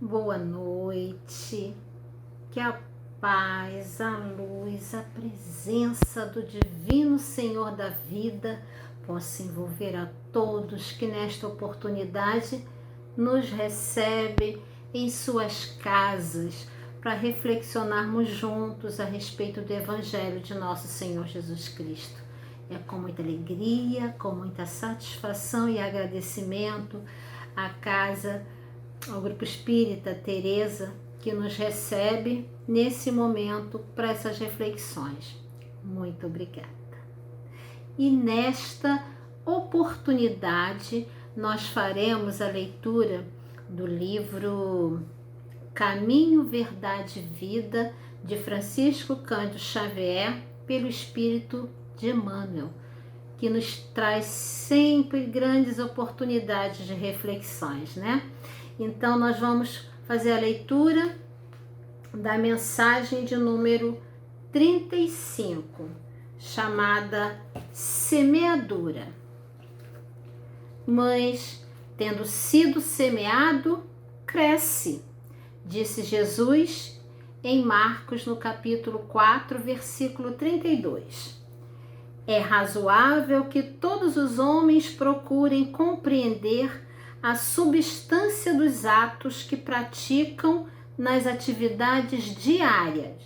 Boa noite, que a paz, a luz, a presença do Divino Senhor da vida possa envolver a todos que nesta oportunidade nos recebe em suas casas para reflexionarmos juntos a respeito do Evangelho de nosso Senhor Jesus Cristo. É com muita alegria, com muita satisfação e agradecimento à casa, ao Grupo Espírita Teresa, que nos recebe nesse momento para essas reflexões. Muito obrigada. E nesta oportunidade nós faremos a leitura do livro Caminho, Verdade e Vida, de Francisco Cândido Xavier, pelo Espírito de Emmanuel, que nos traz sempre grandes oportunidades de reflexões, né? Então, nós vamos fazer a leitura da mensagem de número 35, chamada Semeadura. Mas, tendo sido semeado, cresce, disse Jesus em Marcos, no capítulo 4, versículo 32. É razoável que todos os homens procurem compreender a substância dos atos que praticam nas atividades diárias,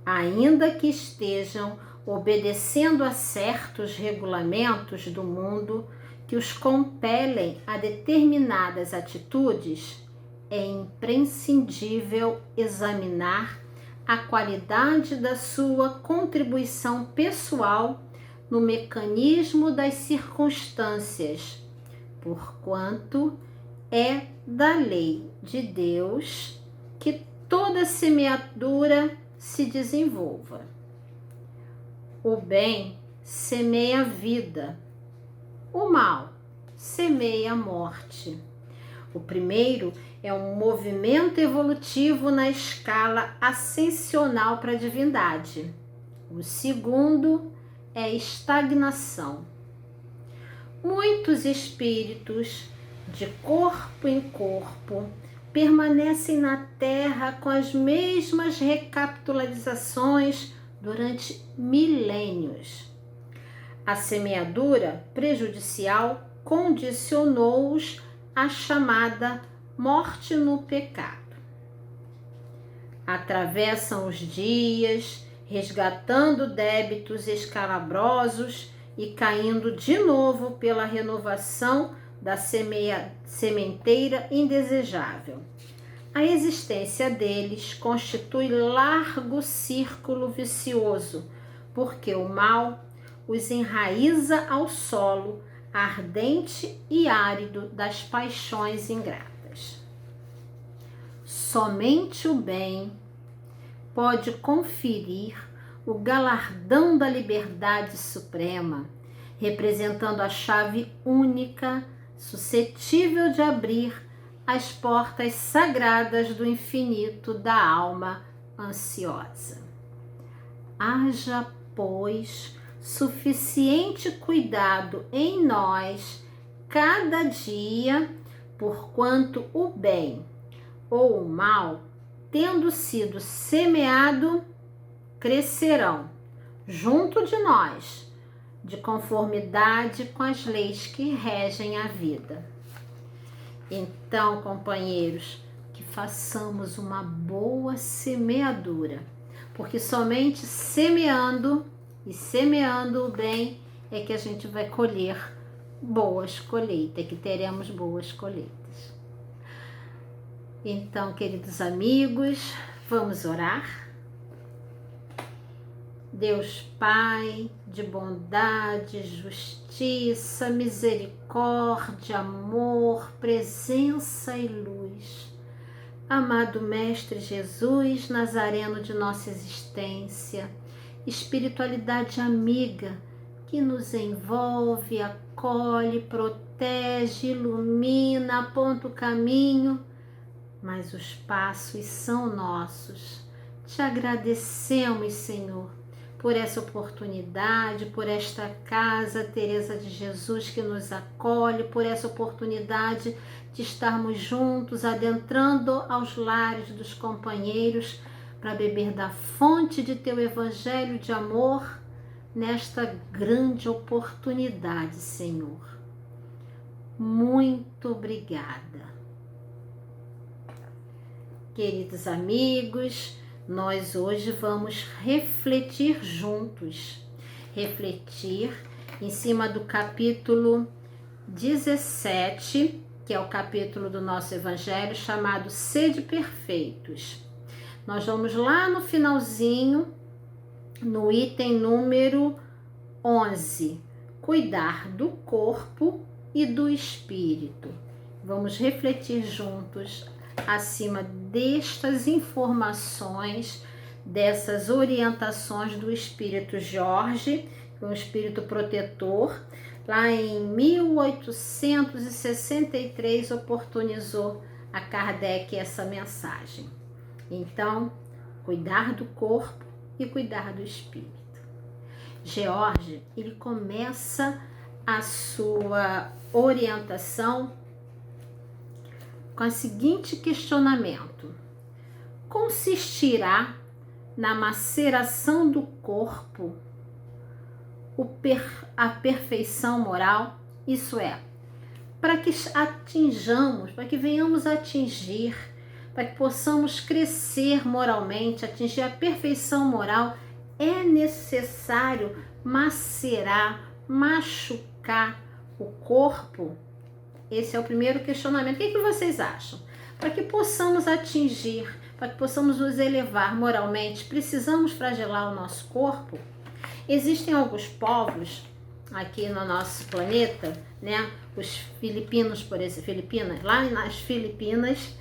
ainda que estejam obedecendo a certos regulamentos do mundo que os compelem a determinadas atitudes. É imprescindível examinar a qualidade da sua contribuição pessoal no mecanismo das circunstâncias, porquanto é da lei de Deus que toda semeadura se desenvolva. O bem semeia a vida, o mal semeia a morte. O primeiro é um movimento evolutivo na escala ascensional para a divindade. O segundo é estagnação. Muitos espíritos, de corpo em corpo, permanecem na Terra com as mesmas recapitulações durante milênios. A semeadura prejudicial condicionou-os à chamada morte no pecado. Atravessam os dias, resgatando débitos escabrosos e caindo de novo pela renovação da sementeira indesejável. A existência deles constitui largo círculo vicioso, porque o mal os enraiza ao solo ardente e árido das paixões ingratas. Somente o bem pode conferir o galardão da liberdade suprema, representando a chave única, suscetível de abrir as portas sagradas do infinito da alma ansiosa. Haja, pois, suficiente cuidado em nós cada dia, porquanto o bem ou o mal, tendo sido semeado, crescerão junto de nós, de conformidade com as leis que regem a vida. Então, companheiros, que façamos uma boa semeadura, porque somente semeando e semeando o bem é que a gente vai colher boas colheitas, que teremos boas colheitas. Então, queridos amigos, vamos orar. Deus Pai, de bondade, justiça, misericórdia, amor, presença e luz. Amado Mestre Jesus, Nazareno de nossa existência, espiritualidade amiga que nos envolve, acolhe, protege, ilumina, aponta o caminho, mas os passos são nossos. Te agradecemos, Senhor, por essa oportunidade, por esta casa Teresa de Jesus que nos acolhe, por essa oportunidade de estarmos juntos, adentrando aos lares dos companheiros para beber da fonte de teu evangelho de amor nesta grande oportunidade, Senhor. Muito obrigada. Queridos amigos, nós hoje vamos refletir juntos, refletir em cima do capítulo 17, que é o capítulo do nosso evangelho chamado Sede Perfeitos. Nós vamos lá no finalzinho, no item número 11, cuidar do corpo e do espírito. Vamos refletir juntos acima destas informações, dessas orientações do Espírito Jorge, um espírito protetor, lá em 1863 oportunizou a Kardec essa mensagem. Então, cuidar do corpo e cuidar do espírito. Jorge, ele começa a sua orientação com o seguinte questionamento: consistirá na maceração do corpo a perfeição moral? Isso é, para que atinjamos, para que venhamos a atingir, para que possamos crescer moralmente, atingir a perfeição moral, é necessário macerar, machucar o corpo? Esse é o primeiro questionamento. O que vocês acham? Para que possamos atingir, para que possamos nos elevar moralmente, precisamos flagelar o nosso corpo? Existem alguns povos aqui no nosso planeta, né? Os filipinos, por exemplo, lá nas Filipinas,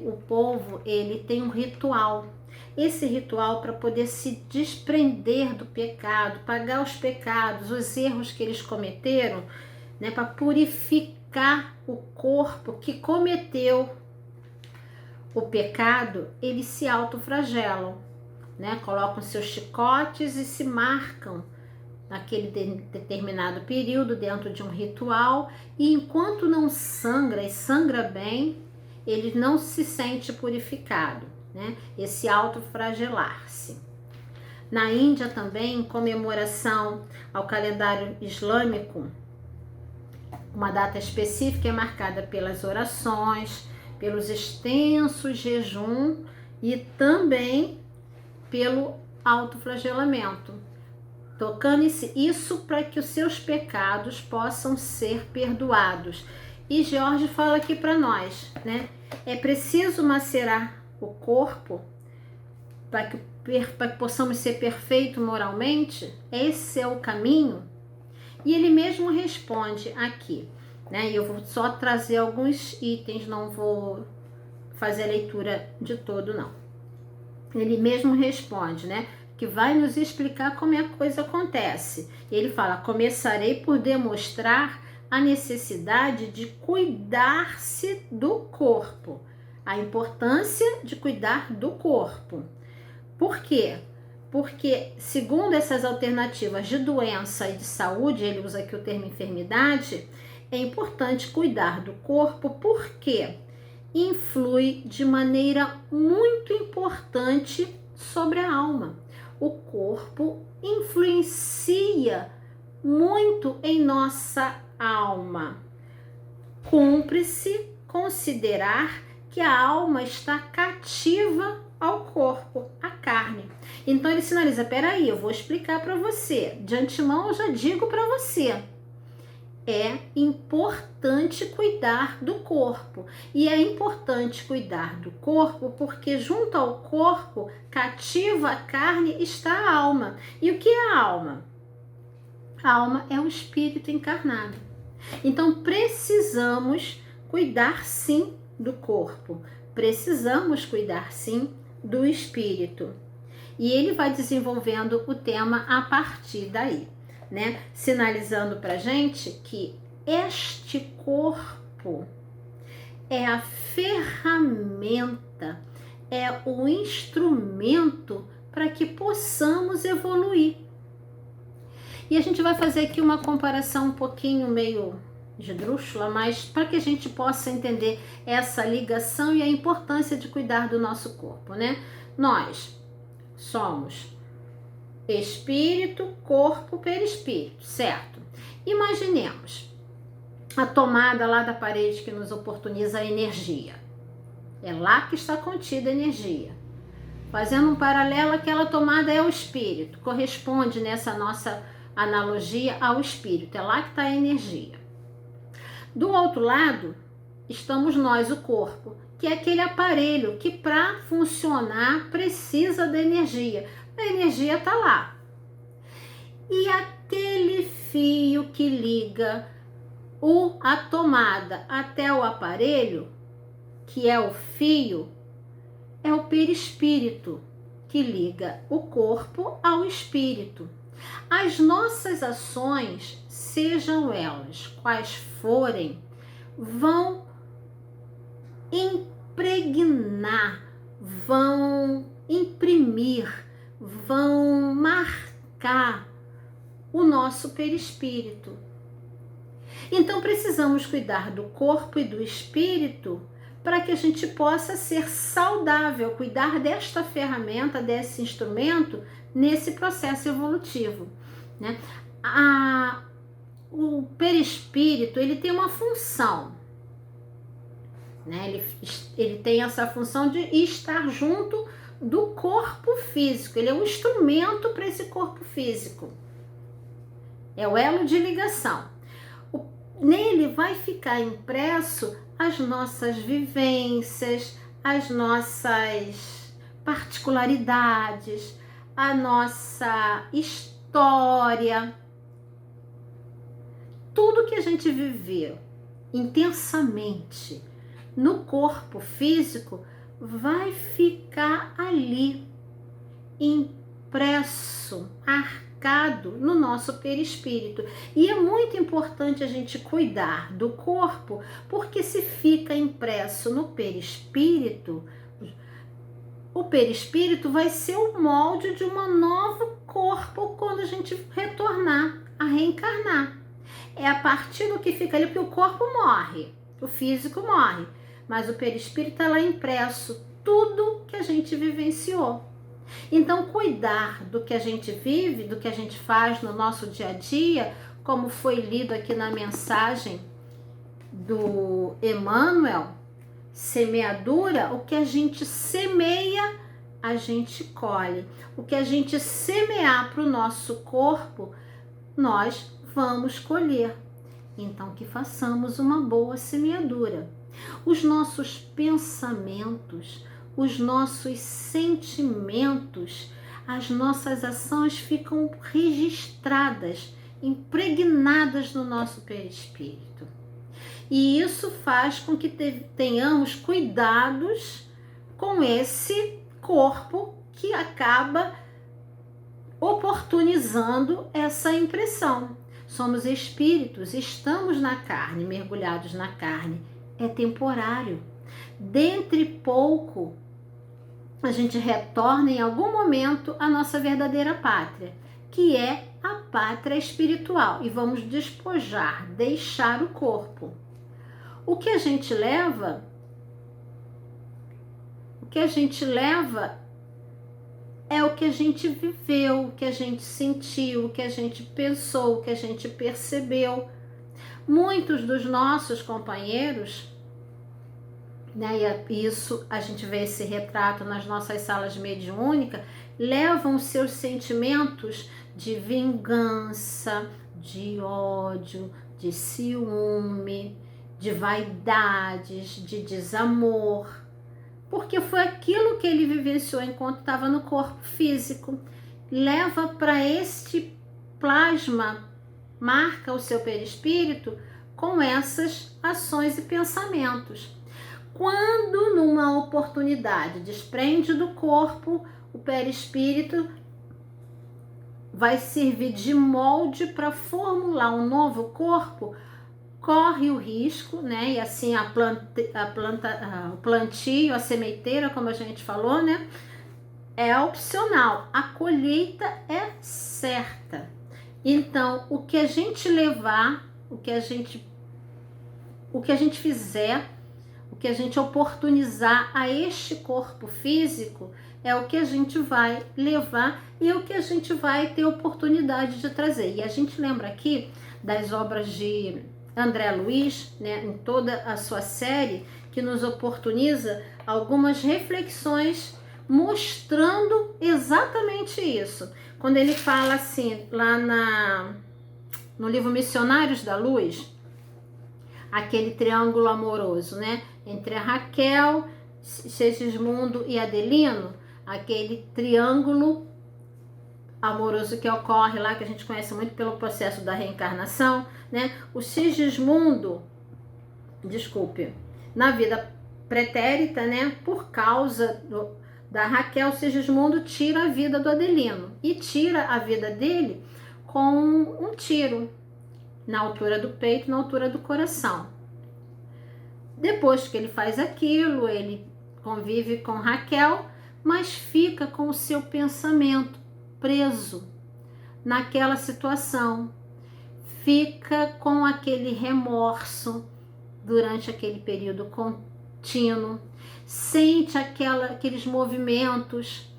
o povo, ele tem um ritual. Esse ritual para poder se desprender do pecado, pagar os pecados, os erros que eles cometeram, né, para purificar o corpo que cometeu o pecado, eles se autoflagelam, né? Colocam seus chicotes e se marcam naquele determinado período dentro de um ritual, e enquanto não sangra e sangra bem, ele não se sente purificado, né? Esse autoflagelar-se. Na Índia também, em comemoração ao calendário islâmico, uma data específica é marcada pelas orações, pelos extensos jejum e também pelo autoflagelamento. Tocando isso para que os seus pecados possam ser perdoados. E Jorge fala aqui para nós, né? É preciso macerar o corpo para que possamos ser perfeitos moralmente? Esse é o caminho? E ele mesmo responde aqui, né? Eu vou só trazer alguns itens, não vou fazer a leitura de todo, não. Ele mesmo responde, né? Que vai nos explicar como é a coisa acontece. Ele fala: começarei por demonstrar a necessidade de cuidar-se do corpo, a importância de cuidar do corpo. Por quê? Porque, segundo essas alternativas de doença e de saúde, ele usa aqui o termo enfermidade, é importante cuidar do corpo porque influi de maneira muito importante sobre a alma. O corpo influencia muito em nossa alma. Cumpre-se considerar que a alma está cativa ao corpo, à carne. Então ele sinaliza: peraí, eu vou explicar para você. De antemão eu já digo para você. É importante cuidar do corpo. E é importante cuidar do corpo porque junto ao corpo, cativa a carne, está a alma. E o que é a alma? A alma é um espírito encarnado. Então precisamos cuidar sim do corpo. Precisamos cuidar sim do espírito. E ele vai desenvolvendo o tema a partir daí, né? Sinalizando pra gente que este corpo é a ferramenta, é o instrumento para que possamos evoluir. E a gente vai fazer aqui uma comparação um pouquinho meio esdrúxula, mas para que a gente possa entender essa ligação e a importância de cuidar do nosso corpo, né? Nós somos espírito, corpo, perispírito, certo? Imaginemos a tomada lá da parede que nos oportuniza a energia. É lá que está contida a energia. Fazendo um paralelo, aquela tomada é o espírito, corresponde nessa nossa analogia ao espírito, é lá que está a energia. Do outro lado, estamos nós, o corpo, que é aquele aparelho que para funcionar precisa da energia. A energia está lá. E aquele fio que liga a tomada até o aparelho, que é o fio, é o perispírito, que liga o corpo ao espírito. As nossas ações, sejam elas quais forem, vão impregnar, vão imprimir, vão marcar o nosso perispírito. Então precisamos cuidar do corpo e do espírito para que a gente possa ser saudável, cuidar desta ferramenta, desse instrumento nesse processo evolutivo, né? O perispírito, ele tem uma função, né? Ele tem essa função de estar junto do corpo físico, ele é um instrumento para esse corpo físico, é o elo de ligação. Nele vai ficar impresso as nossas vivências, as nossas particularidades, a nossa história, tudo que a gente viveu intensamente no corpo físico vai ficar ali, impresso, arcado no nosso perispírito. E é muito importante a gente cuidar do corpo, porque se fica impresso no perispírito, o perispírito vai ser o molde de um novo corpo quando a gente retornar a reencarnar. É a partir do que fica ali, porque o corpo morre, o físico morre, mas o perispírito está lá impresso, tudo que a gente vivenciou. Então, cuidar do que a gente vive, do que a gente faz no nosso dia a dia, como foi lido aqui na mensagem do Emmanuel, semeadura, o que a gente semeia, a gente colhe. O que a gente semear para o nosso corpo, nós vamos colher. Então, que façamos uma boa semeadura. Os nossos pensamentos, os nossos sentimentos, as nossas ações ficam registradas, impregnadas no nosso perispírito. E isso faz com que tenhamos cuidados com esse corpo que acaba oportunizando essa impressão. Somos espíritos, estamos na carne, mergulhados na carne. É temporário. Dentre pouco, a gente retorna em algum momento à nossa verdadeira pátria, que é a pátria espiritual, e vamos despojar, deixar o corpo. O que a gente leva é o que a gente viveu, o que a gente sentiu, o que a gente pensou, o que a gente percebeu. Muitos dos nossos companheiros, né, e isso a gente vê esse retrato nas nossas salas mediúnicas, levam os seus sentimentos de vingança, de ódio, de ciúme, de vaidades, de desamor, porque foi aquilo que ele vivenciou enquanto estava no corpo físico. Leva para este plasma, marca o seu perispírito com essas ações e pensamentos. Quando numa oportunidade desprende do corpo, o perispírito vai servir de molde para formular um novo corpo, corre o risco, né? E assim o plantio, a sementeira, como a gente falou, né? é opcional, a colheita é certa. Então, o que a gente levar, o que a gente fizer, o que a gente oportunizar a este corpo físico é o que a gente vai levar e é o que a gente vai ter oportunidade de trazer. E a gente lembra aqui das obras de André Luiz, né, em toda a sua série, que nos oportuniza algumas reflexões mostrando exatamente isso. Quando ele fala assim, lá no livro Missionários da Luz, aquele triângulo amoroso, né? Entre a Raquel, Segismundo e Adelino, aquele triângulo amoroso que ocorre lá, que a gente conhece muito pelo processo da reencarnação, né? O Sigismundo, na vida pretérita, né? Por causa da Raquel, Sigismundo tira a vida do Adelino e tira a vida dele com um tiro na altura do peito, na altura do coração. Depois que ele faz aquilo, ele convive com Raquel, mas fica com o seu pensamento preso naquela situação, fica com aquele remorso durante aquele período contínuo, sente aqueles movimentos,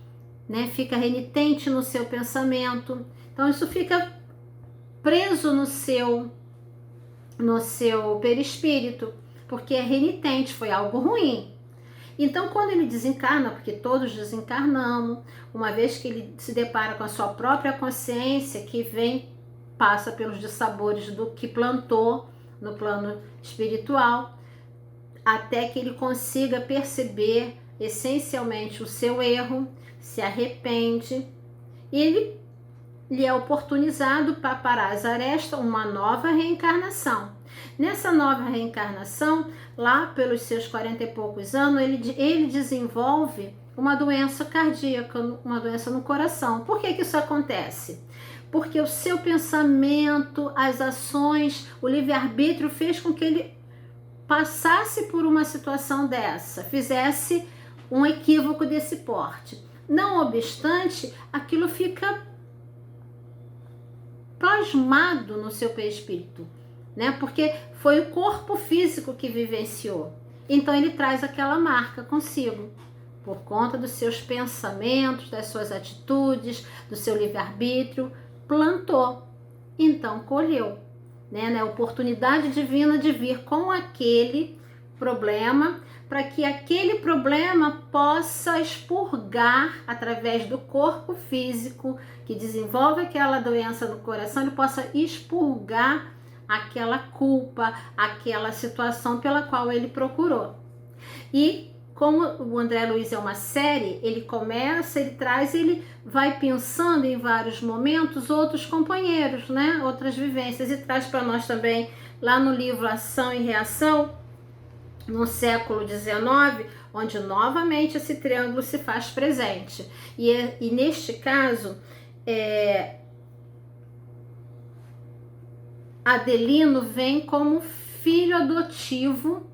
né? Fica renitente no seu pensamento. Então isso fica preso no seu perispírito, porque é renitente, foi algo ruim. Então, quando ele desencarna, porque todos desencarnamos, uma vez que ele se depara com a sua própria consciência, que passa pelos dissabores do que plantou no plano espiritual, até que ele consiga perceber essencialmente o seu erro, se arrepende, e ele é oportunizado para parar as arestas, uma nova reencarnação. Nessa nova reencarnação, lá pelos seus 40 e poucos anos, ele desenvolve uma doença cardíaca, uma doença no coração. Por que isso acontece? Porque o seu pensamento, as ações, o livre-arbítrio fez com que ele passasse por uma situação dessa, fizesse um equívoco desse porte. Não obstante, aquilo fica plasmado no seu perispírito, né? Porque foi o corpo físico que vivenciou. Então ele traz aquela marca consigo, por conta dos seus pensamentos, das suas atitudes, do seu livre-arbítrio, plantou, então colheu, né? Na oportunidade divina de vir com aquele problema, para que aquele problema possa expurgar através do corpo físico que desenvolve aquela doença no coração, ele possa expurgar aquela culpa, aquela situação pela qual ele procurou. E como o André Luiz é uma série, ele começa, ele traz, ele vai pensando em vários momentos outros companheiros, né? Outras vivências, e traz para nós também lá no livro Ação e Reação, no século XIX, onde novamente esse triângulo se faz presente. E neste caso, Adelino vem como filho adotivo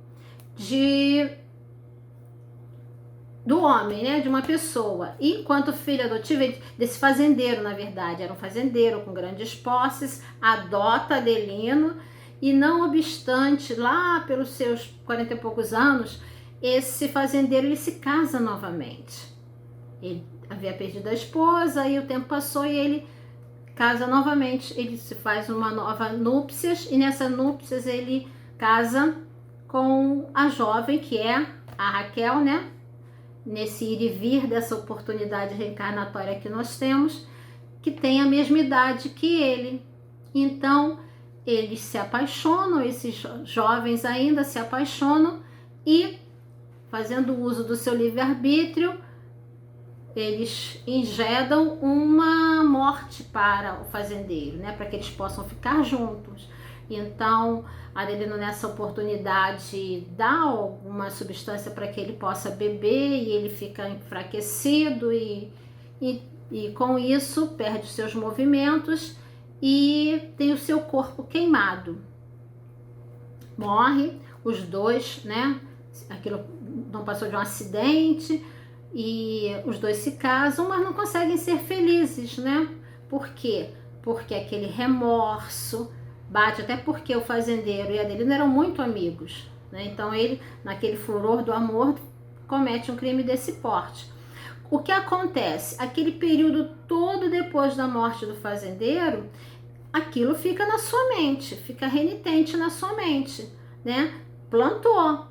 do homem, né, de uma pessoa. E enquanto filho adotivo desse fazendeiro, na verdade, era um fazendeiro com grandes posses, adota Adelino. E não obstante, lá pelos seus 40 e poucos anos, esse fazendeiro ele se casa novamente. Ele havia perdido a esposa e o tempo passou e ele casa novamente. Ele se faz uma nova núpcias e nessa núpcias ele casa com a jovem que é a Raquel, né? Nesse ir e vir dessa oportunidade reencarnatória que nós temos, que tem a mesma idade que ele. Então, eles se apaixonam, esses jovens ainda se apaixonam e, fazendo uso do seu livre-arbítrio, eles ingedam uma morte para o fazendeiro, né? Para que eles possam ficar juntos. Então, Adelino nessa oportunidade dá alguma substância para que ele possa beber e ele fica enfraquecido e com isso perde os seus movimentos e tem o seu corpo queimado. Morre, os dois, né? Aquilo não passou de um acidente e os dois se casam, mas não conseguem ser felizes, né? Por quê? Porque aquele remorso bate, até porque o fazendeiro e a dele não eram muito amigos, né? Então ele, naquele furor do amor, comete um crime desse porte. O que acontece? Aquele período todo depois da morte do fazendeiro, aquilo fica na sua mente, fica renitente na sua mente, né? Plantou.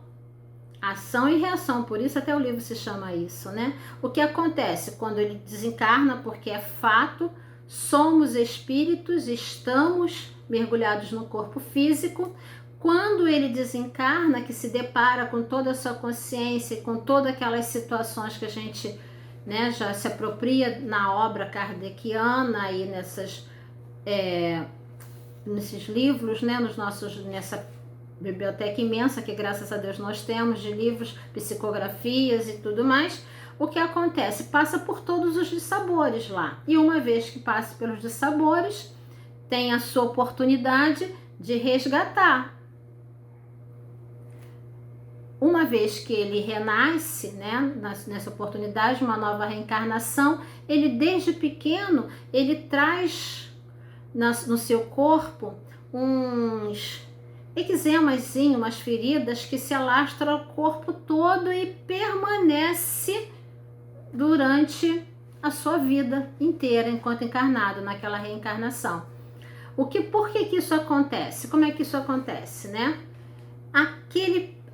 Ação e reação, por isso até o livro se chama isso, né? O que acontece quando ele desencarna, porque é fato, somos espíritos, estamos mergulhados no corpo físico. Quando ele desencarna, que se depara com toda a sua consciência, com todas aquelas situações que a gente, né, já se apropria na obra kardeciana e nesses livros, né, nessa biblioteca imensa que graças a Deus nós temos de livros, psicografias e tudo mais. O que acontece? Passa por todos os dissabores lá, e uma vez que passa pelos dissabores, tem a sua oportunidade de resgatar. Uma vez que ele renasce, né, nessa oportunidade, uma nova reencarnação, ele desde pequeno, ele traz no seu corpo uns eczemazinho, umas feridas que se alastram o corpo todo e permanece durante a sua vida inteira enquanto encarnado naquela reencarnação. Por que que isso acontece? Como é que isso acontece, né?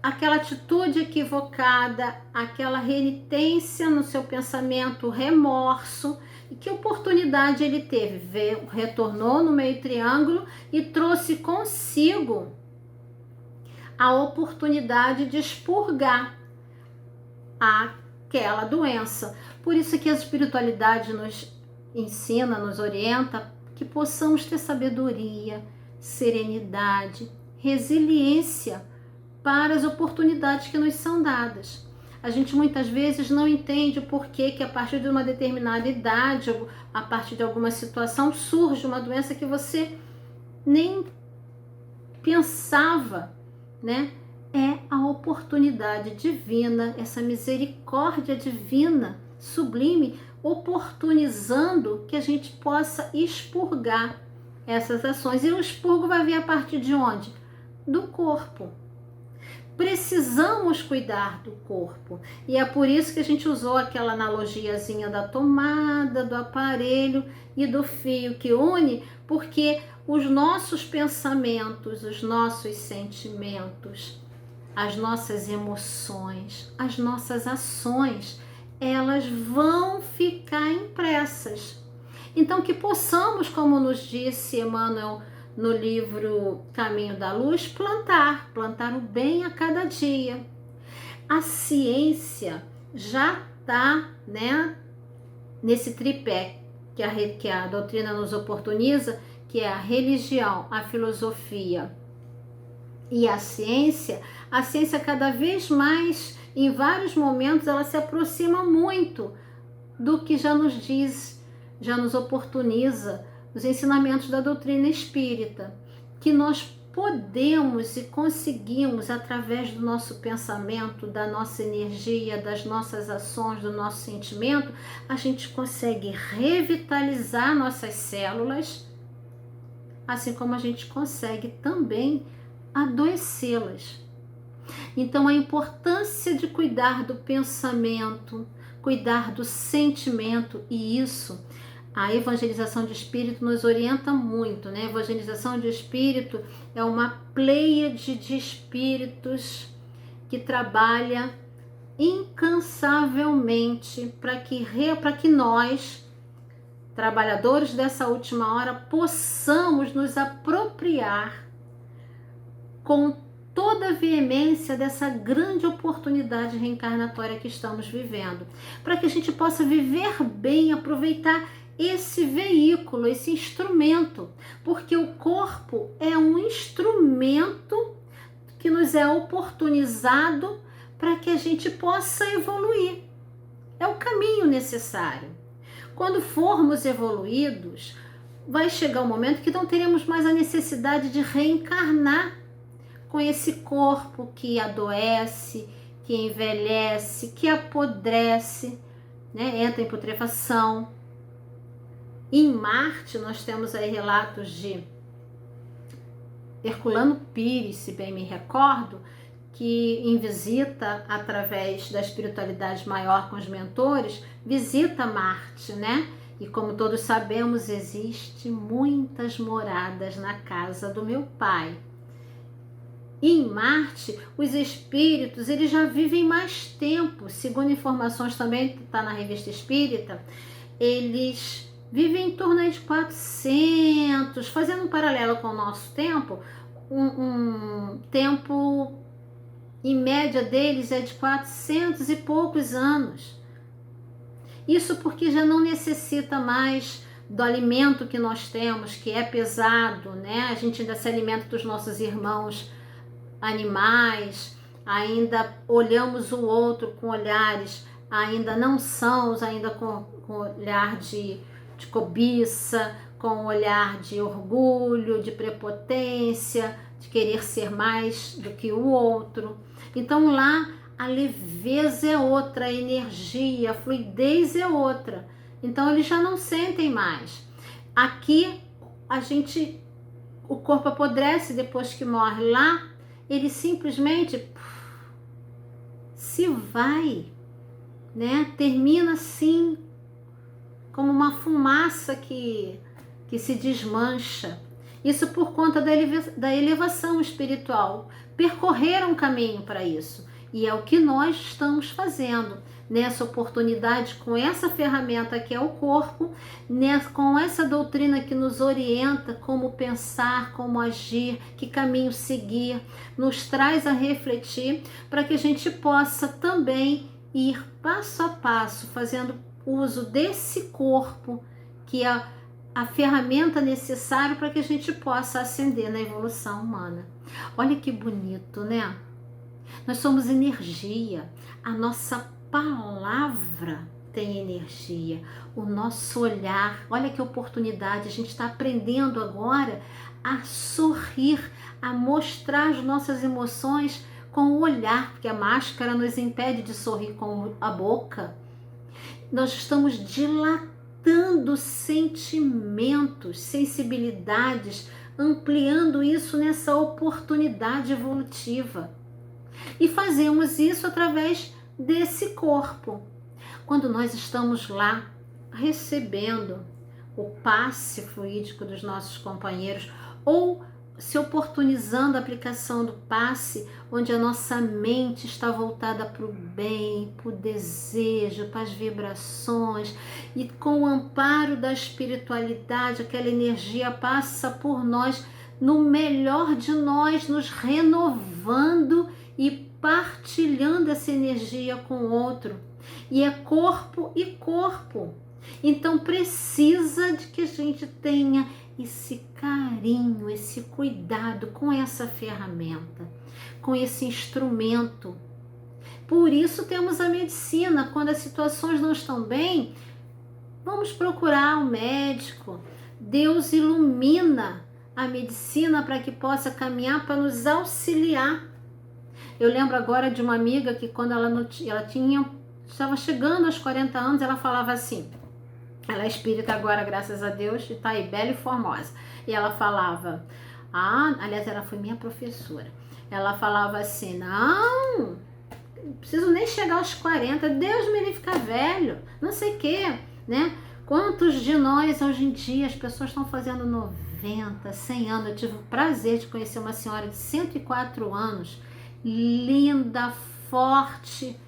Aquela atitude equivocada, aquela renitência no seu pensamento, remorso, e que oportunidade ele teve? Retornou no meio triângulo e trouxe consigo a oportunidade de expurgar aquela doença. Por isso que a espiritualidade nos ensina, nos orienta, que possamos ter sabedoria, serenidade, resiliência para as oportunidades que nos são dadas. A gente muitas vezes não entende o porquê que a partir de uma determinada idade, a partir de alguma situação, surge uma doença que você nem pensava, né? É a oportunidade divina, essa misericórdia divina, sublime, oportunizando que a gente possa expurgar essas ações. E o expurgo vai vir a partir de onde? Do corpo. Precisamos cuidar do corpo. E é por isso que a gente usou aquela analogiazinha da tomada, do aparelho e do fio que une, porque os nossos pensamentos, os nossos sentimentos, as nossas emoções, as nossas ações, elas vão ficar impressas. Então que possamos, como nos disse Emmanuel no livro Caminho da Luz, plantar o bem a cada dia. A ciência já está, né, nesse tripé que a doutrina nos oportuniza, que é a religião, a filosofia e a ciência cada vez mais, em vários momentos, ela se aproxima muito do que já nos diz, já nos oportuniza os ensinamentos da doutrina espírita, que nós podemos e conseguimos, através do nosso pensamento, da nossa energia, das nossas ações, do nosso sentimento, a gente consegue revitalizar nossas células, assim como a gente consegue também adoecê-las. Então, a importância de cuidar do pensamento, cuidar do sentimento, e isso a evangelização de espírito nos orienta muito, né? A evangelização de espírito é uma pleiade de espíritos que trabalha incansavelmente para que nós, trabalhadores dessa última hora, possamos nos apropriar com toda a veemência dessa grande oportunidade reencarnatória que estamos vivendo, para que a gente possa viver bem, aproveitar esse veículo, esse instrumento, porque o corpo é um instrumento que nos é oportunizado para que a gente possa evoluir. É o caminho necessário. Quando formos evoluídos, vai chegar um momento que não teremos mais a necessidade de reencarnar com esse corpo que adoece, que envelhece, que apodrece, né? Entra em putrefação. Em Marte, nós temos aí relatos de Herculano Pires, se bem me recordo, que em visita através da espiritualidade maior com os mentores, visita Marte, né? E como todos sabemos, existe muitas moradas na casa do meu pai. E em Marte, os espíritos, eles já vivem mais tempo, segundo informações também que está na Revista Espírita, eles vivem em torno de 400, fazendo um paralelo com o nosso tempo, um tempo em média deles é de 400 e poucos anos. Isso porque já não necessita mais do alimento que nós temos, que é pesado, né? A gente ainda se alimenta dos nossos irmãos animais, ainda olhamos o outro com olhares ainda não sãos, ainda com olhar de cobiça, com olhar de orgulho, de prepotência, de querer ser mais do que o outro. Então lá a leveza é outra, a energia, a fluidez é outra. Então eles já não sentem mais. Aqui o corpo apodrece depois que morre. Lá ele simplesmente se vai, né? Termina assim como uma fumaça que se desmancha. Isso por conta da elevação espiritual. Percorreram um caminho para isso. E é o que nós estamos fazendo nessa oportunidade, com essa ferramenta que é o corpo, com essa doutrina que nos orienta como pensar, como agir, que caminho seguir, nos traz a refletir para que a gente possa também ir passo a passo, fazendo uso desse corpo, que é a ferramenta necessária para que a gente possa ascender na evolução humana. Olha que bonito, né? Nós somos energia, a nossa palavra tem energia, o nosso olhar, olha que oportunidade, a gente está aprendendo agora a sorrir, a mostrar as nossas emoções com o olhar, porque a máscara nos impede de sorrir com a boca. Nós estamos dilatando sentimentos, sensibilidades, ampliando isso nessa oportunidade evolutiva. E fazemos isso através desse corpo. Quando nós estamos lá recebendo o passe fluídico dos nossos companheiros ou se oportunizando a aplicação do passe, onde a nossa mente está voltada para o bem, para o desejo, para as vibrações, e com o amparo da espiritualidade, aquela energia passa por nós, no melhor de nós, nos renovando e partilhando essa energia com o outro. E é corpo e corpo. Então precisa de que a gente tenha esse carinho, esse cuidado com essa ferramenta, com esse instrumento. Por isso temos a medicina. Quando as situações não estão bem, vamos procurar um médico. Deus ilumina a medicina para que possa caminhar, para nos auxiliar. Eu lembro agora de uma amiga que quando estava chegando aos 40 anos, ela falava assim, ela é espírita agora, graças a Deus, e está aí, bela e formosa. E ela falava, aliás, ela foi minha professora. Ela falava assim, não preciso nem chegar aos 40, Deus me livre ficar velho, não sei o quê, né? Quantos de nós, hoje em dia, as pessoas estão fazendo 90, 100 anos. Eu tive o prazer de conhecer uma senhora de 104 anos, linda, forte,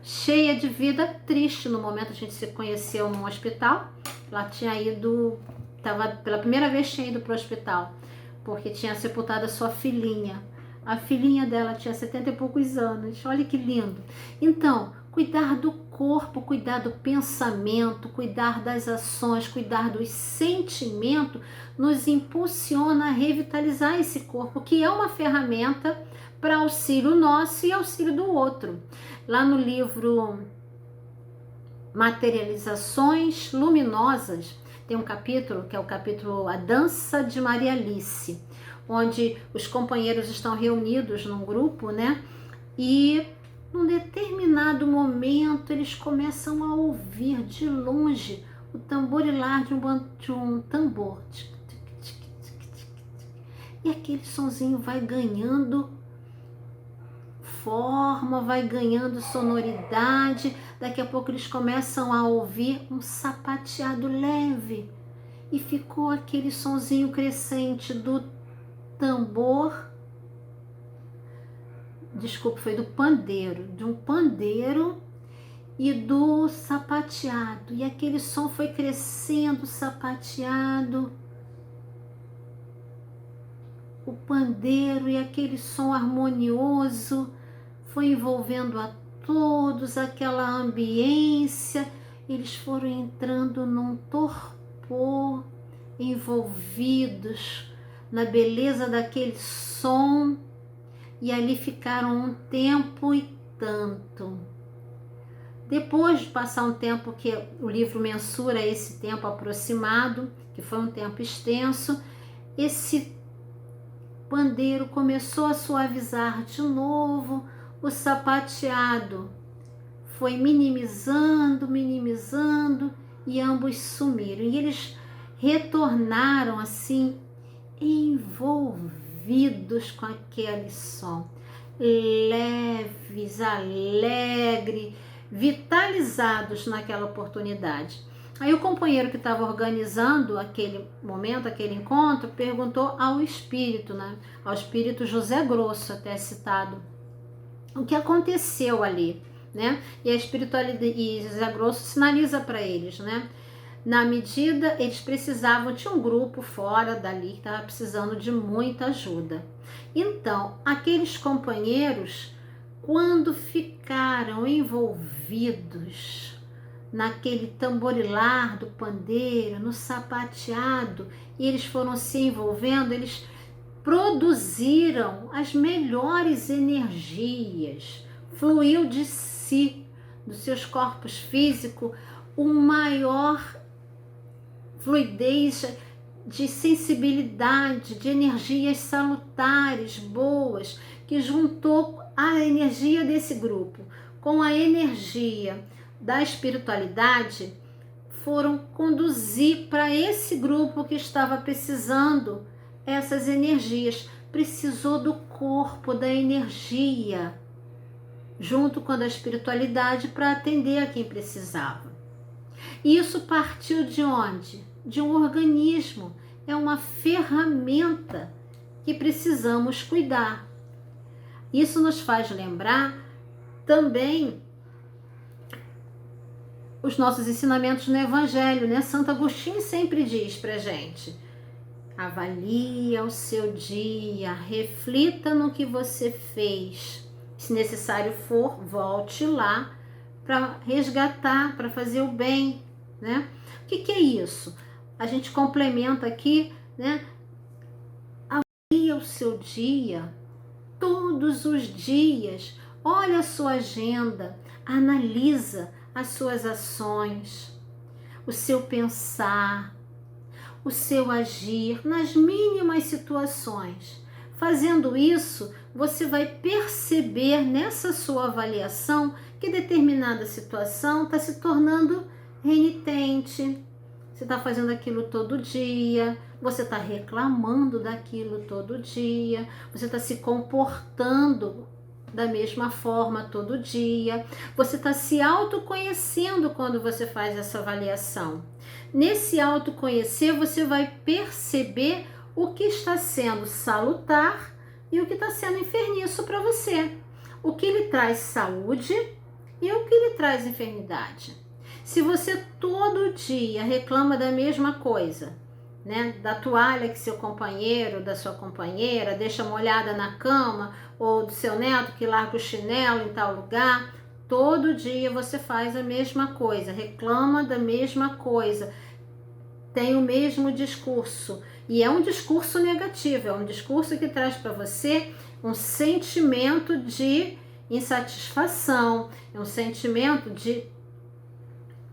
cheia de vida, triste no momento. A gente se conheceu num hospital. Ela tinha ido, pela primeira vez tinha ido para o hospital, porque tinha sepultado a sua filhinha. A filhinha dela tinha 70 e poucos anos. Olha que lindo. Então, cuidar do corpo, cuidar do pensamento, cuidar das ações, cuidar dos sentimentos, nos impulsiona a revitalizar esse corpo, que é uma ferramenta para auxílio nosso e auxílio do outro. Lá no livro Materializações Luminosas, tem um capítulo, que é o capítulo A Dança de Maria Alice, onde os companheiros estão reunidos num grupo, né? E Num determinado momento, eles começam a ouvir de longe o tamborilar de um tambor. E aquele sonzinho vai ganhando forma, vai ganhando sonoridade. Daqui a pouco eles começam a ouvir um sapateado leve. E ficou aquele sonzinho crescente do tambor, desculpa, foi do pandeiro, de um pandeiro e do sapateado. E aquele som foi crescendo, sapateado, o pandeiro, e aquele som harmonioso foi envolvendo a todos, aquela ambiência. Eles foram entrando num torpor, envolvidos na beleza daquele som, e ali ficaram um tempo e tanto. Depois de passar um tempo, que o livro mensura esse tempo aproximado, que foi um tempo extenso, esse pandeiro começou a suavizar de novo, o sapateado foi minimizando, e ambos sumiram. E eles retornaram assim, envolvidos com aquele som, leves, alegres, vitalizados naquela oportunidade. Aí o companheiro que estava organizando aquele momento, aquele encontro, perguntou ao espírito, né? Ao espírito José Grosso, até citado, o que aconteceu ali, né? E a espiritualidade, e José Grosso sinaliza para eles, né? Na medida, eles precisavam, tinha um grupo fora dali que estava precisando de muita ajuda. Então, aqueles companheiros, quando ficaram envolvidos naquele tamborilar do pandeiro, no sapateado, e eles foram se envolvendo, eles produziram as melhores energias, fluiu de si, dos seus corpos físicos, um maior fluidez de sensibilidade, de energias salutares, boas, que juntou a energia desse grupo com a energia da espiritualidade, foram conduzir para esse grupo que estava precisando essas energias. Precisou do corpo, da energia, junto com a da espiritualidade, para atender a quem precisava. E isso partiu de onde? De um organismo. É uma ferramenta que precisamos cuidar. Isso nos faz lembrar também os nossos ensinamentos no Evangelho, né? Santo Agostinho sempre diz pra gente: avalie o seu dia, reflita no que você fez. Se necessário for, volte lá para resgatar, para fazer o bem, né? O que é isso? A gente complementa aqui, né? Avalie o seu dia, todos os dias. Olha a sua agenda, analisa as suas ações, o seu pensar, o seu agir nas mínimas situações. Fazendo isso, você vai perceber nessa sua avaliação que determinada situação está se tornando renitente. Você está fazendo aquilo todo dia, você está reclamando daquilo todo dia, você está se comportando da mesma forma todo dia, você está se autoconhecendo quando você faz essa avaliação. Nesse autoconhecer, você vai perceber o que está sendo salutar e o que está sendo enfermiço para você. O que lhe traz saúde e o que lhe traz enfermidade. Se você todo dia reclama da mesma coisa, né, da toalha que seu companheiro, da sua companheira deixa molhada na cama, ou do seu neto que larga o chinelo em tal lugar, todo dia você faz a mesma coisa, reclama da mesma coisa, tem o mesmo discurso, e é um discurso negativo, é um discurso que traz para você um sentimento de insatisfação, é um sentimento de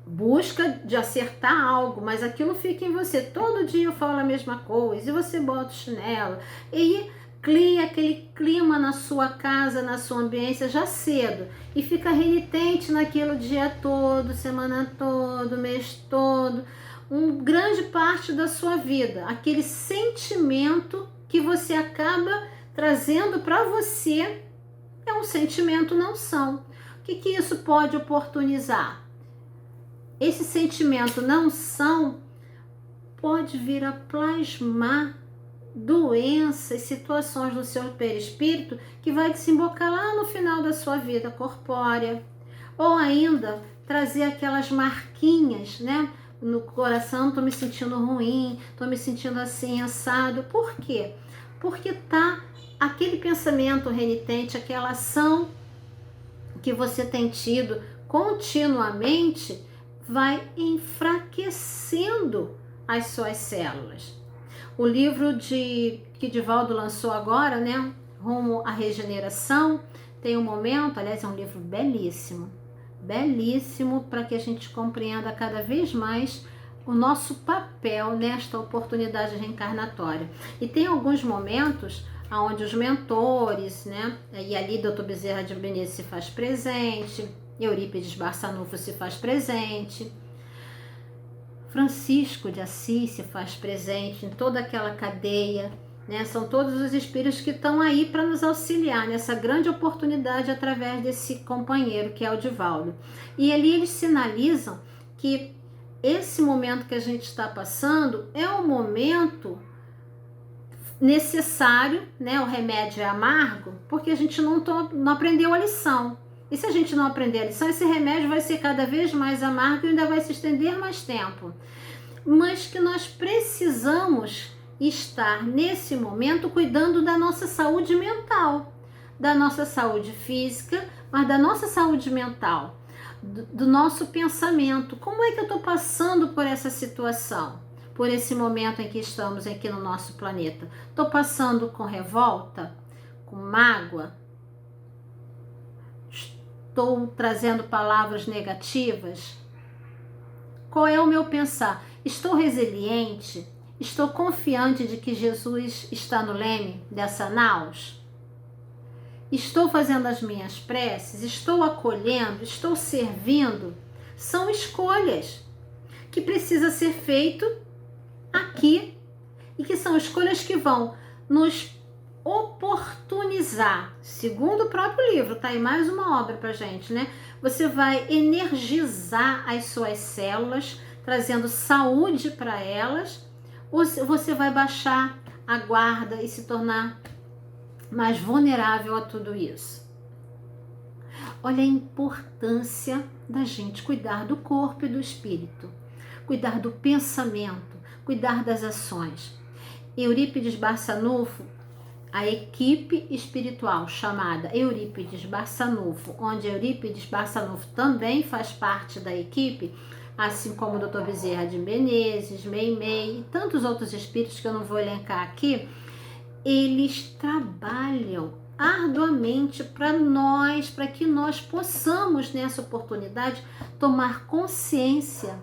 busca de acertar algo, mas aquilo fica em você. Todo dia eu falo a mesma coisa, e você bota o chinelo, e cria aquele clima na sua casa, na sua ambiência já cedo e fica renitente naquilo o dia todo, semana todo, mês todo, grande parte da sua vida, aquele sentimento que você acaba trazendo para você é um sentimento não são. O que isso pode oportunizar? Esse sentimento não são pode vir a plasmar doenças, situações no seu perispírito que vai desembocar lá no final da sua vida corpórea, ou ainda trazer aquelas marquinhas, né, no coração, tô me sentindo ruim, tô me sentindo assim, assado. Por quê? Porque tá aquele pensamento renitente, aquela ação que você tem tido continuamente vai enfraquecendo as suas células. O livro que Divaldo lançou agora, né, Rumo à Regeneração, tem um momento, aliás, é um livro belíssimo, belíssimo para que a gente compreenda cada vez mais o nosso papel nesta oportunidade reencarnatória. E tem alguns momentos onde os mentores, né, e ali Dr. Bezerra de Menezes se faz presente, Eurípides Barçanufo se faz presente, Francisco de Assis se faz presente em toda aquela cadeia, né? São todos os espíritos que estão aí para nos auxiliar nessa grande oportunidade através desse companheiro que é o Divaldo. E ali eles sinalizam que esse momento que a gente está passando é um momento necessário, né? O remédio é amargo, porque a gente não aprendeu a lição. E se a gente não aprender a lição, esse remédio vai ser cada vez mais amargo e ainda vai se estender mais tempo. Mas que nós precisamos estar nesse momento cuidando da nossa saúde mental, da nossa saúde física, mas da nossa saúde mental, do nosso pensamento. Como é que eu estou passando por essa situação? Por esse momento em que estamos aqui no nosso planeta? Estou passando com revolta, com mágoa? Estou trazendo palavras negativas? Qual é o meu pensar? Estou resiliente? Estou confiante de que Jesus está no leme dessa naus? Estou fazendo as minhas preces? Estou acolhendo? Estou servindo? São escolhas que precisa ser feito aqui e que são escolhas que vão nos oportunizar, segundo o próprio livro, tá aí mais uma obra pra gente, né? Você vai energizar as suas células, trazendo saúde para elas, ou você vai baixar a guarda e se tornar mais vulnerável a tudo isso. Olha a importância da gente cuidar do corpo e do espírito, cuidar do pensamento, cuidar das ações. Eurípides Barçanufo, a equipe espiritual chamada Eurípides Barçanufo, onde Eurípides Barçanufo também faz parte da equipe, assim como o Dr. Bezerra de Menezes, Meimei e tantos outros espíritos que eu não vou elencar aqui, eles trabalham arduamente para que nós possamos, nessa oportunidade, tomar consciência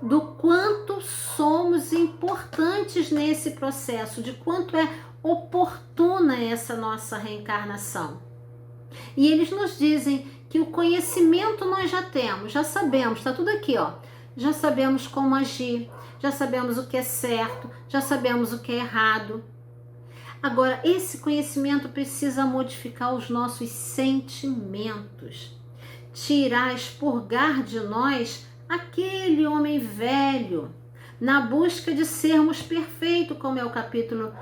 do quanto somos importantes nesse processo, de quanto é oportuna essa nossa reencarnação. E eles nos dizem que o conhecimento nós já temos, já sabemos, está tudo aqui, ó. Já sabemos como agir, já sabemos o que é certo, já sabemos o que é errado. Agora, esse conhecimento precisa modificar os nossos sentimentos, tirar, expurgar de nós aquele homem velho, na busca de sermos perfeitos, como é o capítulo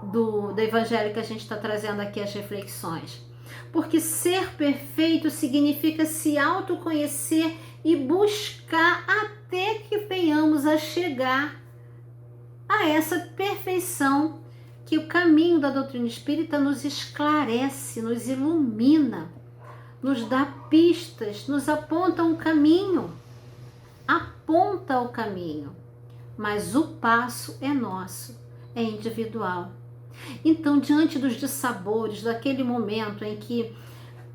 do Evangelho que a gente está trazendo aqui as reflexões. Porque ser perfeito significa se autoconhecer e buscar até que venhamos a chegar a essa perfeição que o caminho da doutrina espírita nos esclarece, nos ilumina, nos dá pistas, nos aponta um caminho, aponta o caminho, mas o passo é nosso, é individual. Então, diante dos dissabores daquele momento em que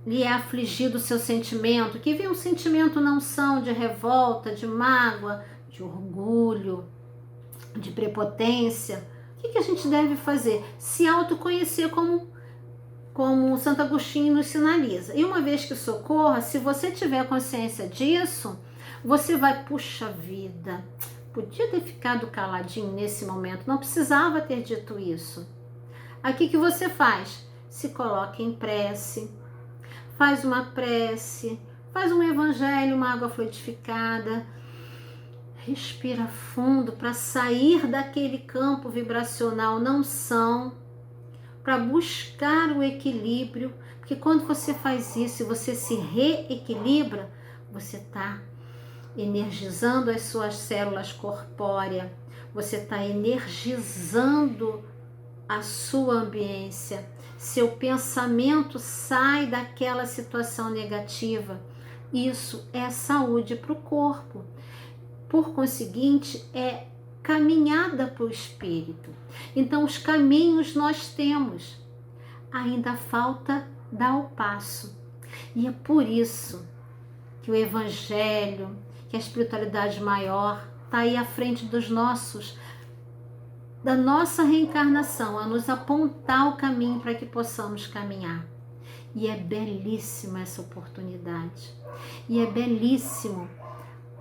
lhe é afligido o seu sentimento, que vem um sentimento não são de revolta, de mágoa, de orgulho, de prepotência, o O que a gente deve fazer? Se autoconhecer como Santo Agostinho nos sinaliza. E uma vez que socorra, se você tiver consciência disso, você vai, puxa vida, podia ter ficado caladinho nesse momento, não precisava ter dito isso. Aqui que você faz? Se coloca em prece, faz uma prece, faz um evangelho, uma água fluidificada, respira fundo para sair daquele campo vibracional não são, para buscar o equilíbrio, porque quando você faz isso e você se reequilibra, você está energizando as suas células corpóreas, você está energizando a sua ambiência, seu pensamento sai daquela situação negativa. Isso é saúde para o corpo. Por conseguinte, é caminhada para o espírito. Então, os caminhos nós temos, ainda falta dar o passo. E é por isso que o evangelho, que a espiritualidade maior está aí à frente da nossa reencarnação, a nos apontar o caminho para que possamos caminhar. E é belíssima essa oportunidade. E é belíssimo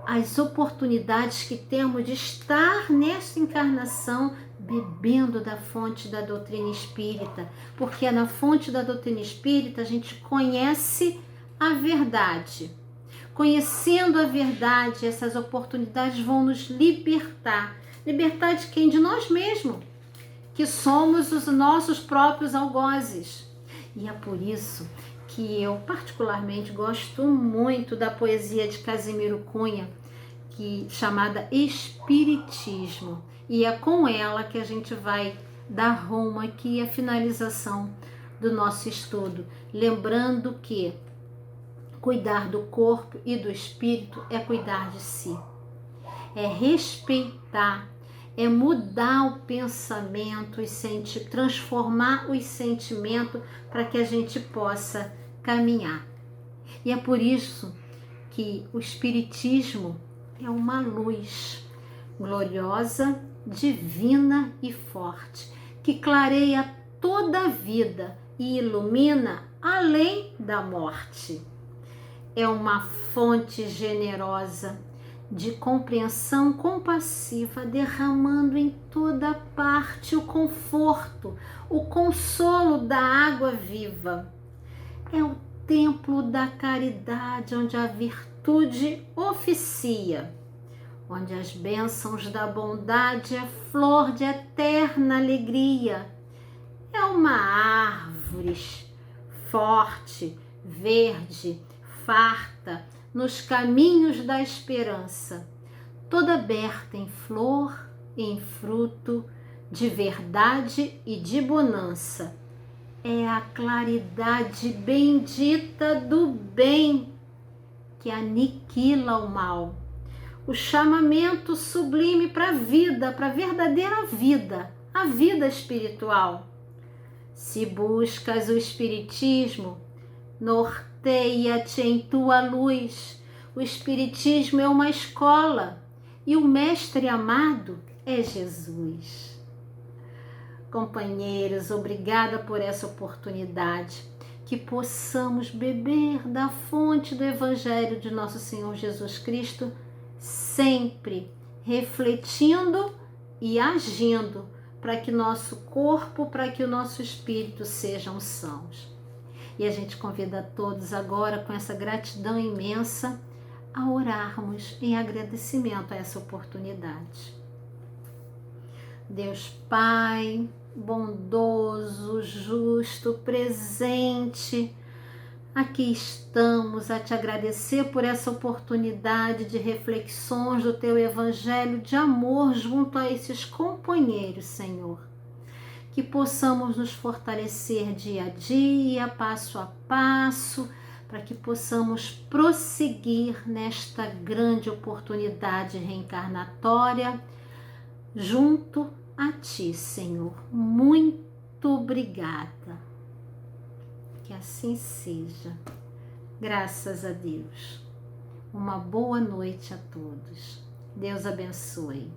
as oportunidades que temos de estar nesta encarnação bebendo da fonte da doutrina espírita, porque é na fonte da doutrina espírita a gente conhece a verdade. Conhecendo a verdade, essas oportunidades vão nos libertar. Libertar de quem? De nós mesmos, que somos os nossos próprios algozes. E é por isso que eu particularmente gosto muito da poesia de Casimiro Cunha, chamada Espiritismo. E é com ela que a gente vai dar rumo aqui à finalização do nosso estudo. Lembrando que cuidar do corpo e do espírito é cuidar de si. É respeitar, é mudar o pensamento e transformar os sentimentos para que a gente possa caminhar. E é por isso que o espiritismo é uma luz gloriosa, divina e forte, que clareia toda a vida e ilumina além da morte. É uma fonte generosa de compreensão compassiva, derramando em toda parte o conforto, o consolo da água viva. É o templo da caridade, onde a virtude oficia, onde as bênçãos da bondade é flor de eterna alegria. É uma árvore forte, verde, farta, nos caminhos da esperança, toda aberta em flor e em fruto de verdade e de bonança. É a claridade bendita do bem que aniquila o mal. O chamamento sublime para a vida, para a verdadeira vida, a vida espiritual. Se buscas o espiritismo, norteia-te em tua luz. O espiritismo é uma escola e o mestre amado é Jesus. Companheiros, obrigada por essa oportunidade, que possamos beber da fonte do Evangelho de nosso Senhor Jesus Cristo, sempre refletindo e agindo para que nosso corpo, para que o nosso espírito sejam sãos. E a gente convida a todos agora, com essa gratidão imensa, a orarmos em agradecimento a essa oportunidade. Deus Pai, bondoso, justo, presente, aqui estamos a te agradecer por essa oportunidade de reflexões do teu evangelho de amor junto a esses companheiros, Senhor. Que possamos nos fortalecer dia a dia, passo a passo, para que possamos prosseguir nesta grande oportunidade reencarnatória junto a Ti, Senhor. Muito obrigada. Que assim seja. Graças a Deus. Uma boa noite a todos. Deus abençoe.